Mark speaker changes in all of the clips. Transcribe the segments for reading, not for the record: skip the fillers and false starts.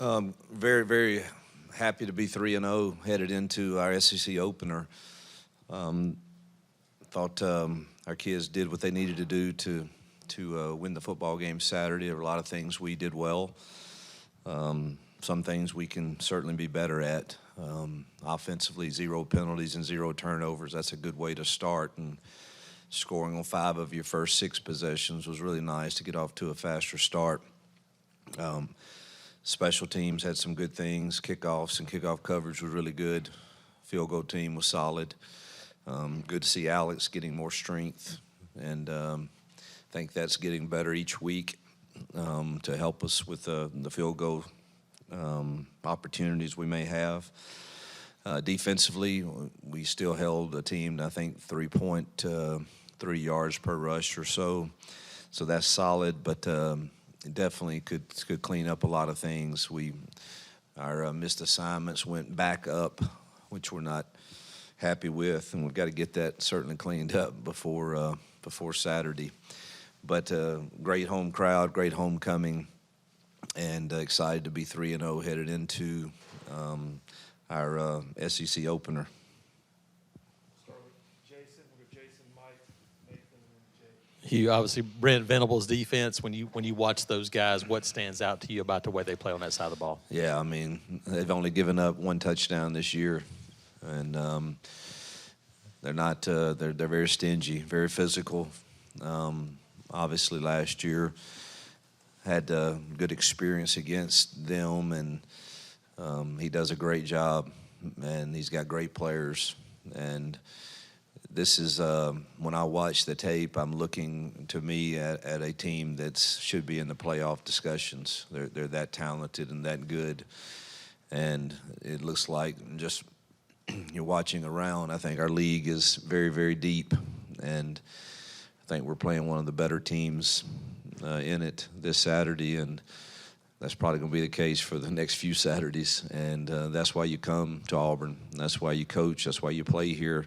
Speaker 1: Very, very happy to be 3-0 headed into our SEC opener. Thought our kids did what they needed to do to win the football game Saturday. There were a lot of things we did well. Some things we can certainly be better at. Offensively, 0 penalties and 0 turnovers. That's a good way to start. And scoring on 5 of your first 6 possessions was really nice to get off to a faster start. Special teams had some good things. Kickoffs and kickoff coverage was really good. Field goal team was solid. Good to see Alex getting more strength, and I think that's getting better each week to help us with the field goal opportunities we may have. Defensively, we still held a team, I think, 3.3 yards per rush or so. So that's solid, but definitely could clean up a lot of things. Our missed assignments went back up, which we're not happy with, and we've got to get that certainly cleaned up before Saturday. But great home crowd, great homecoming, and excited to be 3-0 headed into our SEC opener.
Speaker 2: Hugh, obviously, Brent Venable's defense, when you watch those guys, what stands out to you about the way they play on that side of the ball?
Speaker 1: Yeah, I mean, they've only given up 1 touchdown this year, and they're not they're very stingy, very physical. Obviously, last year had good experience against them, and he does a great job, and he's got great players. And this is when I watch the tape, I'm looking to me at a team that should be in the playoff discussions. They're that talented and that good, and it looks like just you're watching around. I think our league is very, very deep, and I think we're playing one of the better teams in it this Saturday, and that's probably going to be the case for the next few Saturdays. And that's why you come to Auburn. That's why you coach. That's why you play here.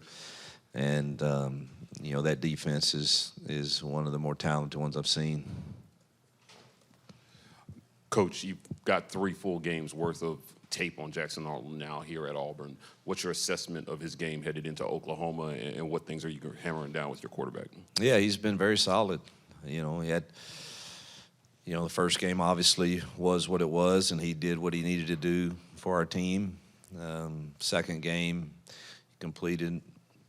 Speaker 1: And, that defense is one of the more talented ones I've seen.
Speaker 3: Coach, you've got 3 full games worth of tape on Jackson Arnold now here at Auburn. What's your assessment of his game headed into Oklahoma, and what things are you hammering down with your quarterback?
Speaker 1: Yeah, he's been very solid. He had, the first game obviously was what it was, and he did what he needed to do for our team. Second game, he completed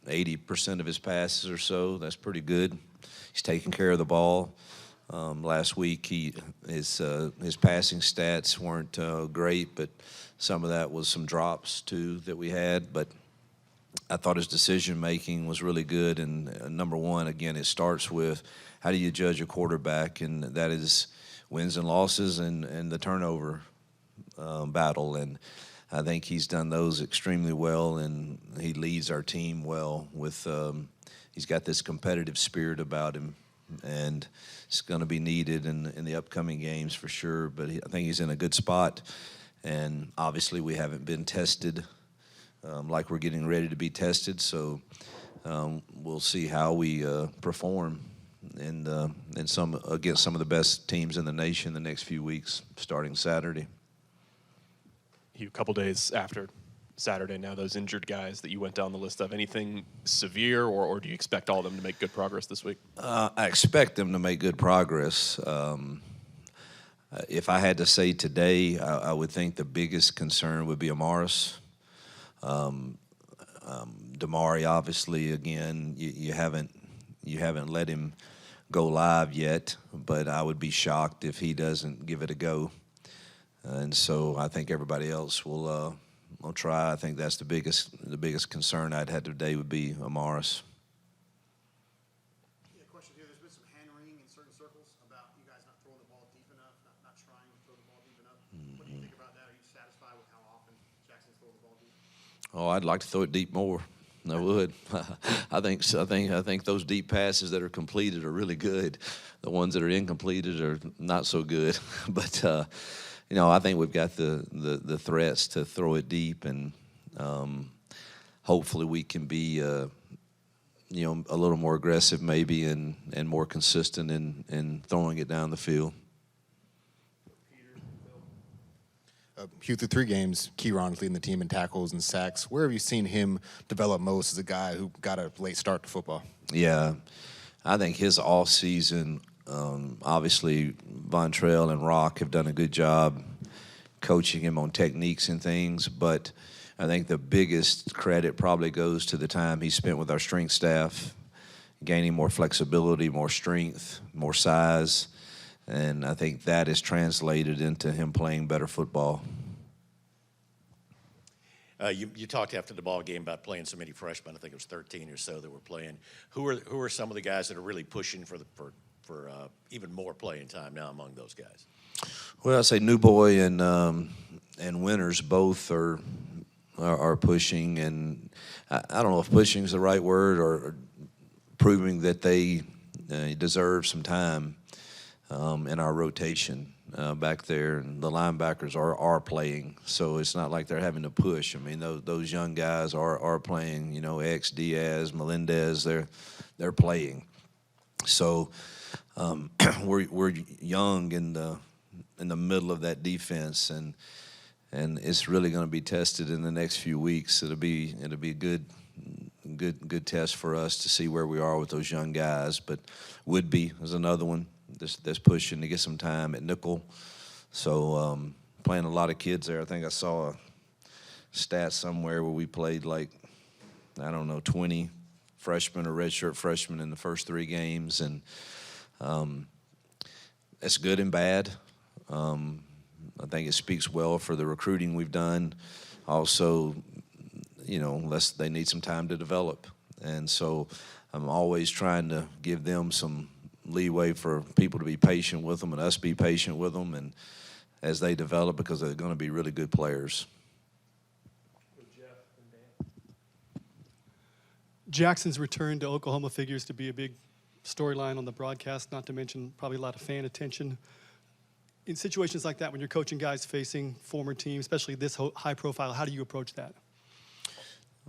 Speaker 1: 80% of his passes or so. That's pretty good. He's taking care of the ball. Last week, his passing stats weren't great, but some of that was some drops too that we had. But I thought his decision making was really good. And number one, again, it starts with how do you judge a quarterback, and that is wins and losses and the turnover battle. And I think he's done those extremely well, and he leads our team well with he's got this competitive spirit about him, and it's going to be needed in the upcoming games for sure. But I think he's in a good spot, and obviously we haven't been tested like we're getting ready to be tested, so we'll see how we perform against some of the best teams in the nation the next few weeks, starting Saturday.
Speaker 4: A couple days after Saturday now, those injured guys that you went down the list of, anything severe, or do you expect all of them to make good progress this week?
Speaker 1: I expect them to make good progress. If I had to say today, I would think the biggest concern would be Amaris. Damari, obviously, again, you haven't let him go live yet, but I would be shocked if he doesn't give it a go. And so I think everybody else will try. I think that's the biggest concern I'd had today would be Amaris.
Speaker 5: Yeah, question here. There's been some hand-wringing in certain circles about you guys not throwing the ball deep enough, not trying to throw the ball deep enough. What do you think about that? Are you satisfied with how often Jackson's throwing the ball deep?
Speaker 1: Oh, I'd like to throw it deep more. I would. I think those deep passes that are completed are really good. The ones that are incompleted are not so good. But I think we've got the threats to throw it deep, and hopefully we can be a little more aggressive maybe and more consistent in throwing it down the field.
Speaker 6: Hugh, through 3 games, Keyron's leading the team in tackles and sacks. Where have you seen him develop most as a guy who got a late start to football?
Speaker 1: Yeah, I think his off season, obviously Vontrell and Rock have done a good job coaching him on techniques and things, but I think the biggest credit probably goes to the time he spent with our strength staff, gaining more flexibility, more strength, more size, and I think that is translated into him playing better football.
Speaker 7: You talked after the ball game about playing so many freshmen. I think it was 13 or so that were playing. Who are some of the guys that are really pushing for even more playing time now among those guys?
Speaker 1: Well, I say Newboy and Winters both are pushing, and I don't know if pushing is the right word or proving that they deserve some time in our rotation back there, and the linebackers are playing, so it's not like they're having to push. I mean, those young guys are playing. You know, X, Diaz, Melendez, they're playing. So we're young in the middle of that defense, and it's really going to be tested in the next few weeks. It'll be a good test for us to see where we are with those young guys. But Woodby is another one that's pushing to get some time at nickel. So playing a lot of kids there. I think I saw a stat somewhere where we played 20 freshmen or redshirt freshmen in the first 3 games, and that's good and bad. I think it speaks well for the recruiting we've done. Also, they need some time to develop. And so I'm always trying to give them some leeway for people to be patient with them and us be patient with them and as they develop, because they're going to be really good players.
Speaker 8: Jackson's return to Oklahoma figures to be a big storyline on the broadcast, not to mention probably a lot of fan attention. In situations like that, when you're coaching guys facing former teams, especially this high profile, how do you approach that?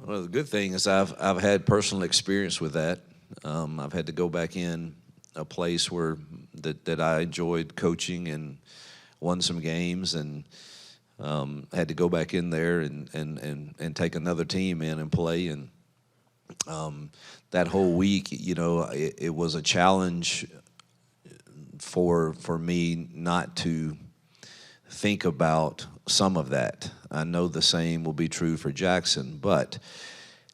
Speaker 1: Well, the good thing is I've had personal experience with that. I've had to go back in a place where that I enjoyed coaching and won some games, and had to go back in there and take another team in and play. And that whole week, it was a challenge for me not to think about some of that. I know the same will be true for Jackson, but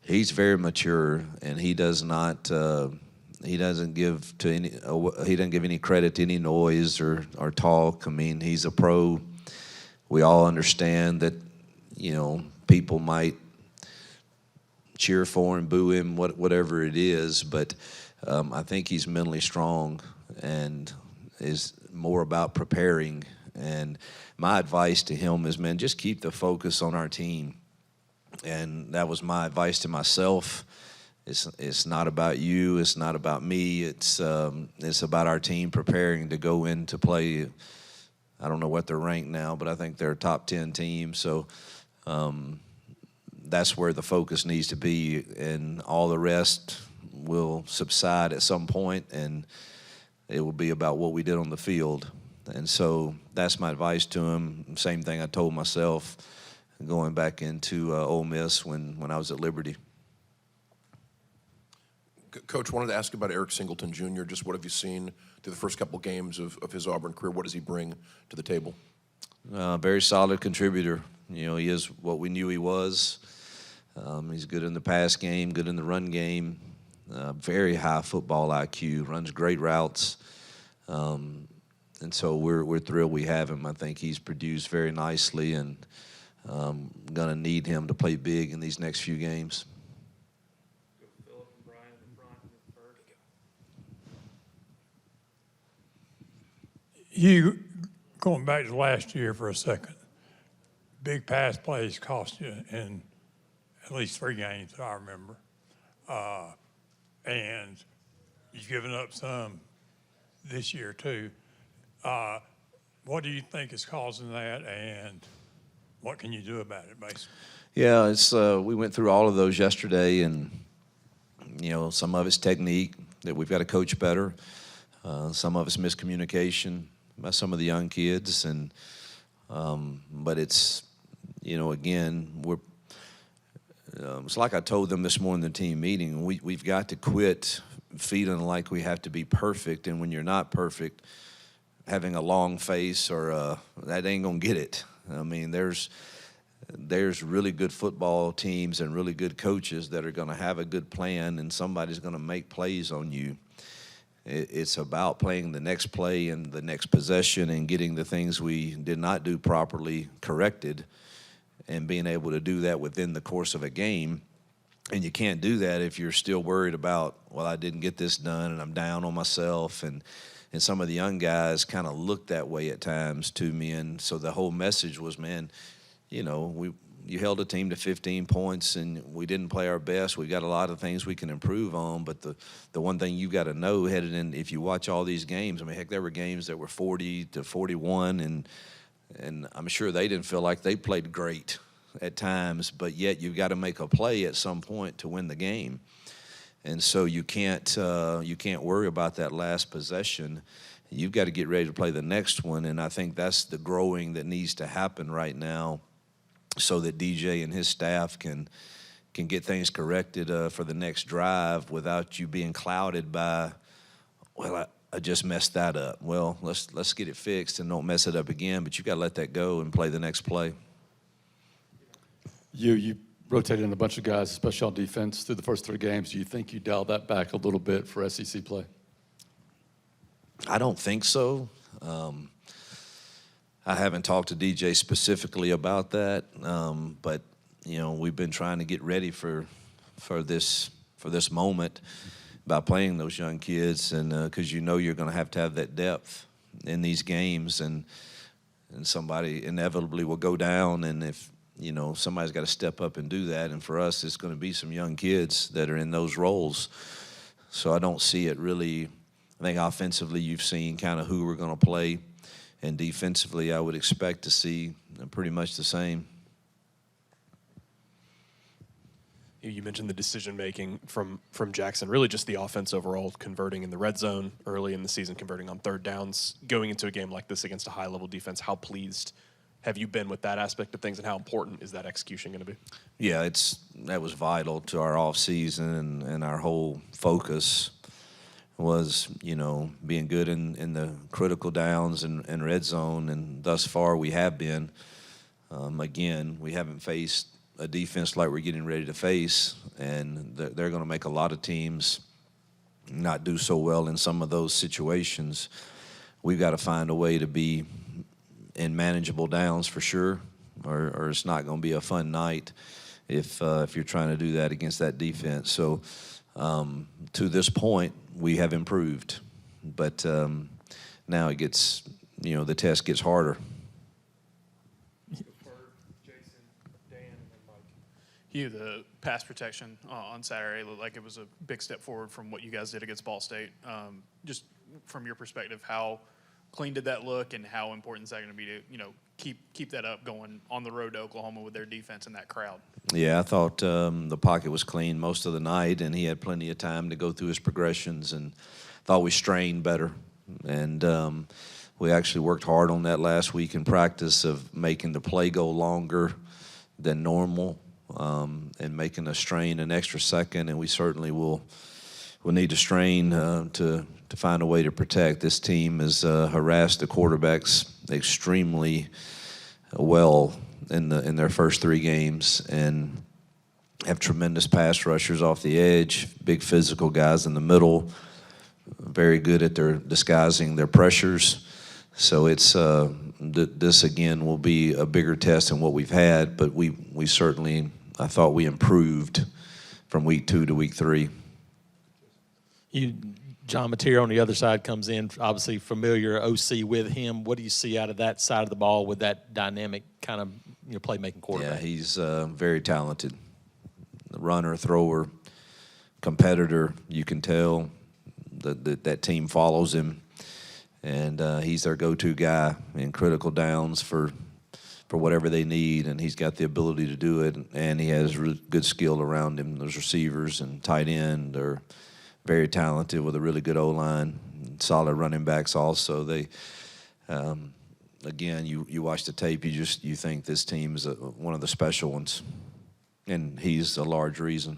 Speaker 1: he's very mature, and he does not he doesn't give any credit to any noise or talk. I mean, he's a pro. We all understand that people might cheer for him, boo him, whatever it is, but I think he's mentally strong and is more about preparing. And my advice to him is, man, just keep the focus on our team. And that was my advice to myself. It's not about you. It's not about me. It's about our team preparing to go in to play. I don't know what they're ranked now, but I think they're a top 10 team. So that's where the focus needs to be, and all the rest will subside at some point, and it will be about what we did on the field. And so that's my advice to him. Same thing I told myself going back into Ole Miss when I was at Liberty.
Speaker 9: Coach, wanted to ask about Eric Singleton Jr. Just what have you seen through the first couple games of his Auburn career? What does he bring to the table?
Speaker 1: Very solid contributor. He is what we knew he was. He's good in the pass game, good in the run game, very high football IQ, runs great routes. And so we're thrilled we have him. I think he's produced very nicely, and going to need him to play big in these next few games.
Speaker 10: You, going back to last year for a second, big pass plays cost you in at least 3 games that I remember. And you've given up some this year too. What do you think is causing that, and what can you do about it, basically?
Speaker 1: Yeah, we went through all of those yesterday, and some of it's technique that we've got to coach better. Some of it's miscommunication by some of the young kids, and But it's, again, it's like I told them this morning in the team meeting, we've got to quit feeling like we have to be perfect, and when you're not perfect, having a long face or that ain't gonna get it. I mean, there's really good football teams and really good coaches that are gonna have a good plan, and somebody's gonna make plays on you. It's about playing the next play and the next possession and getting the things we did not do properly corrected, and being able to do that within the course of a game. And you can't do that if you're still worried about, well, I didn't get this done and I'm down on myself. And some of the young guys kind of looked that way at times to me. And so the whole message was, man, you held a team to 15 points and we didn't play our best. We got a lot of things we can improve on. But the one thing you got to know headed in, if you watch all these games, I mean, heck, there were games that were 40 to 41, and I'm sure they didn't feel like they played great at times, but yet you've got to make a play at some point to win the game. And so you can't worry about that last possession. You've got to get ready to play the next one, and I think that's the growing that needs to happen right now so that DJ and his staff can get things corrected for the next drive without you being clouded by, well, I just messed that up. Well, let's get it fixed and don't mess it up again, but you got to let that go and play the next play.
Speaker 11: You rotated in a bunch of guys, especially on defense, through the first 3 games. Do you think you dialed that back a little bit for SEC play?
Speaker 1: I don't think so. I haven't talked to DJ specifically about that, but we've been trying to get ready for this moment by playing those young kids, and because you're going to have that depth in these games, and somebody inevitably will go down, and if somebody's got to step up and do that. And for us, it's going to be some young kids that are in those roles. So I don't see it really. I think offensively, you've seen kind of who we're going to play. And defensively, I would expect to see pretty much the same.
Speaker 4: You mentioned the decision-making from Jackson, really just the offense overall, converting in the red zone early in the season, converting on third downs, going into a game like this against a high-level defense. How pleased have you been with that aspect of things, and how important is that execution going to be?
Speaker 1: Yeah, that was vital to our off season, and our whole focus was, being good in the critical downs and red zone, and thus far we have been. Again, we haven't faced a defense like we're getting ready to face, and they're going to make a lot of teams not do so well in some of those situations. We've got to find a way to be in manageable downs for sure, or it's not going to be a fun night if you're trying to do that against that defense. So to this point, we have improved, but now it gets, the test gets harder.
Speaker 5: Hugh, the pass protection on Saturday looked like it was a big step forward from what you guys did against Ball State. Just from your perspective, how clean did that look, and how important is that going to be to keep that up going on the road to Oklahoma with their defense and that crowd?
Speaker 1: Yeah, I thought the pocket was clean most of the night, and he had plenty of time to go through his progressions, and thought we strained better. And we actually worked hard on that last week in practice of making the play go longer than normal, and making a strain an extra second, and we certainly will need to strain to find a way to protect. This team has harassed the quarterbacks extremely well in their first 3 games, and have tremendous pass rushers off the edge, big physical guys in the middle, very good at their disguising their pressures. So it's this again will be a bigger test than what we've had, but we certainly, I thought we improved from week 2 to week 3.
Speaker 2: John Mateer on the other side comes in, obviously familiar OC with him. What do you see out of that side of the ball with that dynamic kind of playmaking quarterback?
Speaker 1: Yeah, he's very talented. Runner, thrower, competitor. You can tell that team follows him, and he's their go-to guy in critical downs for whatever they need, and he's got the ability to do it, and he has good skill around him. Those receivers and tight end are very talented with a really good O-line, solid running backs also. again, you watch the tape, you think this team is one of the special ones, and he's a large reason.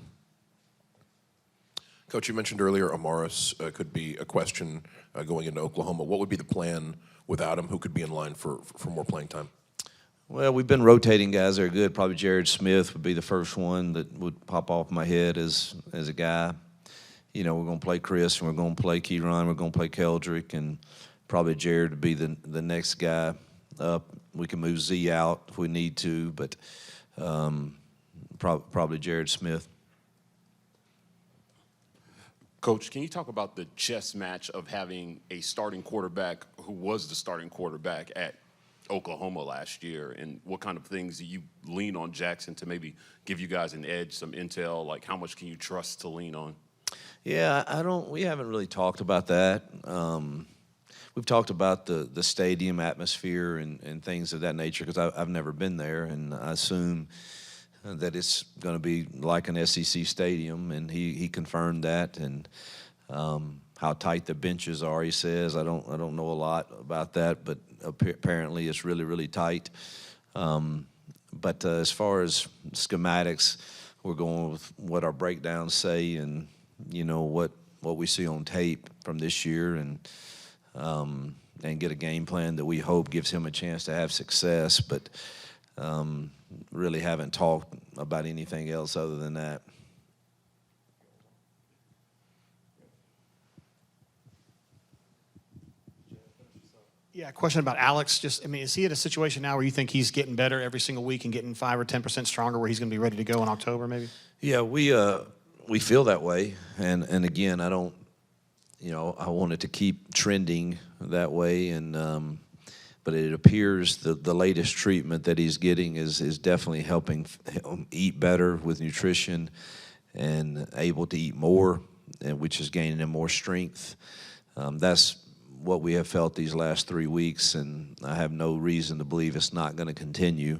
Speaker 9: Coach, you mentioned earlier Amaris could be a question going into Oklahoma. What would be the plan without him? Who could be in line for more playing time?
Speaker 1: Well, we've been rotating guys that are good. Probably Jared Smith would be the first one that would pop off my head as a guy. You know, we're going to play Chris, and we're going to play Keyron, we're going to play Keldrick, and probably Jared would be the next guy up. We can move Z out if we need to, but probably Jared Smith.
Speaker 3: Coach, can you talk about the chess match of having a starting quarterback who was the starting quarterback at Oklahoma last year, and what kind of things do you lean on Jackson to maybe give you guys an edge, some intel? Like, how much can you trust to lean on?
Speaker 1: Yeah, we haven't really talked about that. We've talked about the stadium atmosphere and things of that nature because I've never been there, and I assume that it's going to be like an SEC stadium, and he confirmed that, and how tight the benches are, he says. I don't know a lot about that, but apparently it's really, really tight. But as far as schematics, we're going with what our breakdowns say and, you know, what we see on tape from this year, and get a game plan that we hope gives him a chance to have success. But really haven't talked about anything else other than that.
Speaker 12: Yeah, question about Alex. Is he at a situation now where you think he's getting better every single week and getting 5 or 10% stronger, where he's going to be ready to go in October, maybe?
Speaker 1: Yeah, we feel that way, and again, I don't, you know, I want it to keep trending that way, and but it appears the latest treatment that he's getting is definitely helping him eat better with nutrition and able to eat more, which is gaining him more strength. That's what we have felt these last 3 weeks, and I have no reason to believe it's not going to continue.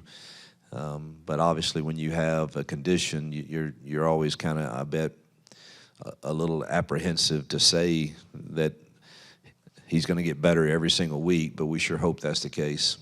Speaker 1: But obviously, when you have a condition, you're always kind of, I bet, a little apprehensive to say that he's going to get better every single week, but we sure hope that's the case.